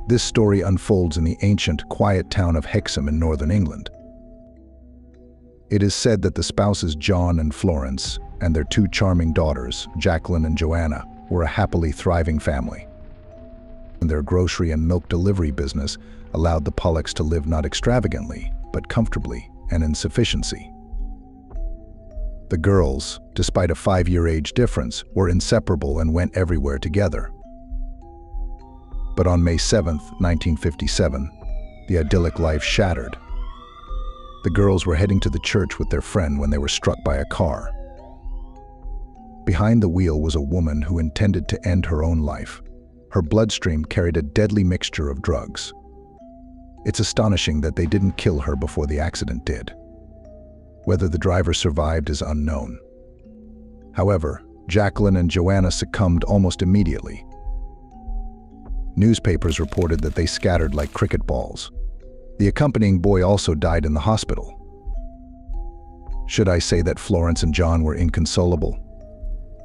This story unfolds in the ancient, quiet town of Hexham in northern England. It is said that the spouses John and Florence and their two charming daughters, Jacqueline and Joanna, were a happily thriving family. And their grocery and milk delivery business allowed the Pollocks to live not extravagantly, but comfortably and in sufficiency. The girls, despite a 5-year age difference, were inseparable and went everywhere together. But on May 7, 1957, the idyllic life shattered. The girls were heading to the church with their friend when they were struck by a car. Behind the wheel was a woman who intended to end her own life. Her bloodstream carried a deadly mixture of drugs. It's astonishing that they didn't kill her before the accident did. Whether the driver survived is unknown. However, Jacqueline and Joanna succumbed almost immediately. Newspapers reported that they scattered like cricket balls. The accompanying boy also died in the hospital. Should I say that Florence and John were inconsolable?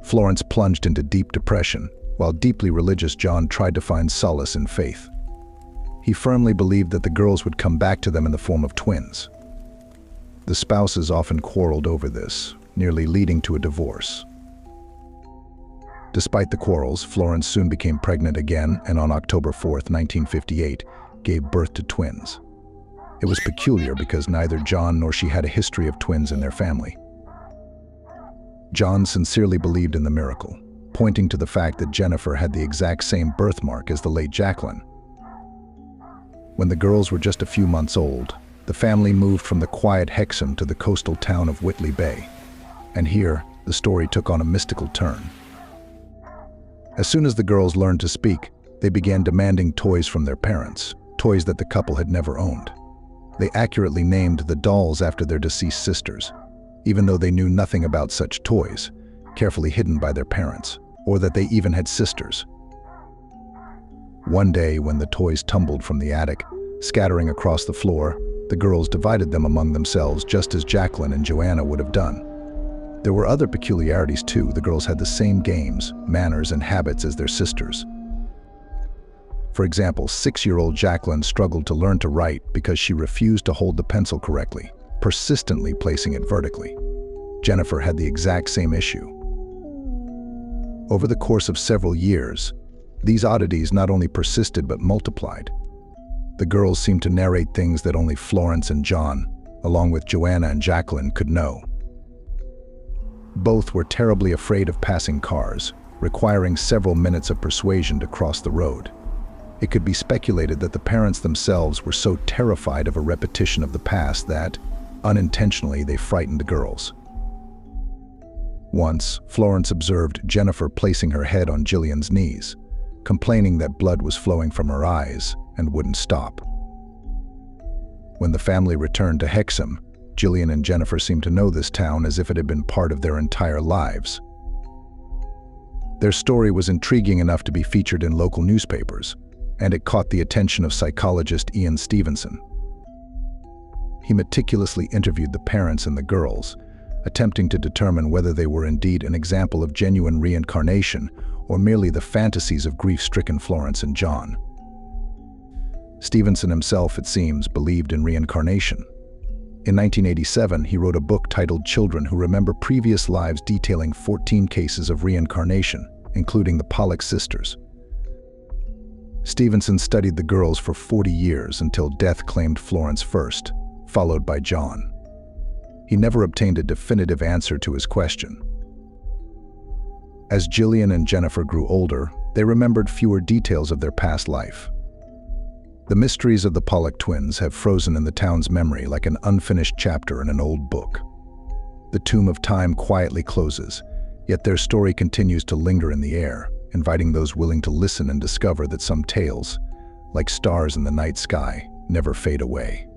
Florence plunged into deep depression, while deeply religious John tried to find solace in faith. He firmly believed that the girls would come back to them in the form of twins. The spouses often quarreled over this, nearly leading to a divorce. Despite the quarrels, Florence soon became pregnant again and on October 4, 1958, gave birth to twins. It was peculiar because neither John nor she had a history of twins in their family. John sincerely believed in the miracle, pointing to the fact that Jennifer had the exact same birthmark as the late Jacqueline. When the girls were just a few months old, the family moved from the quiet Hexham to the coastal town of Whitley Bay. And here, the story took on a mystical turn. As soon as the girls learned to speak, they began demanding toys from their parents, toys that the couple had never owned. They accurately named the dolls after their deceased sisters, even though they knew nothing about such toys, carefully hidden by their parents, or that they even had sisters. One day, when the toys tumbled from the attic, scattering across the floor, the girls divided them among themselves just as Jacqueline and Joanna would have done. There were other peculiarities too. The girls had the same games, manners, and habits as their sisters. For example, 6-year-old Jacqueline struggled to learn to write because she refused to hold the pencil correctly, persistently placing it vertically. Jennifer had the exact same issue. Over the course of several years, these oddities not only persisted but multiplied. The girls seemed to narrate things that only Florence and John, along with Joanna and Jacqueline, could know. Both were terribly afraid of passing cars, requiring several minutes of persuasion to cross the road. It could be speculated that the parents themselves were so terrified of a repetition of the past that, unintentionally, they frightened the girls. Once, Florence observed Jennifer placing her head on Jillian's knees, complaining that blood was flowing from her eyes and wouldn't stop. When the family returned to Hexham, Jillian and Jennifer seemed to know this town as if it had been part of their entire lives. Their story was intriguing enough to be featured in local newspapers, and it caught the attention of psychologist Ian Stevenson. He meticulously interviewed the parents and the girls, attempting to determine whether they were indeed an example of genuine reincarnation or merely the fantasies of grief-stricken Florence and John. Stevenson himself, it seems, believed in reincarnation. In 1987, he wrote a book titled Children Who Remember Previous Lives, detailing 14 cases of reincarnation, including the Pollock sisters. Stevenson studied the girls for 40 years until death claimed Florence first, followed by John. He never obtained a definitive answer to his question. As Jillian and Jennifer grew older, they remembered fewer details of their past life. The mysteries of the Pollock twins have frozen in the town's memory like an unfinished chapter in an old book. The tomb of time quietly closes, yet their story continues to linger in the air, inviting those willing to listen and discover that some tales, like stars in the night sky, never fade away.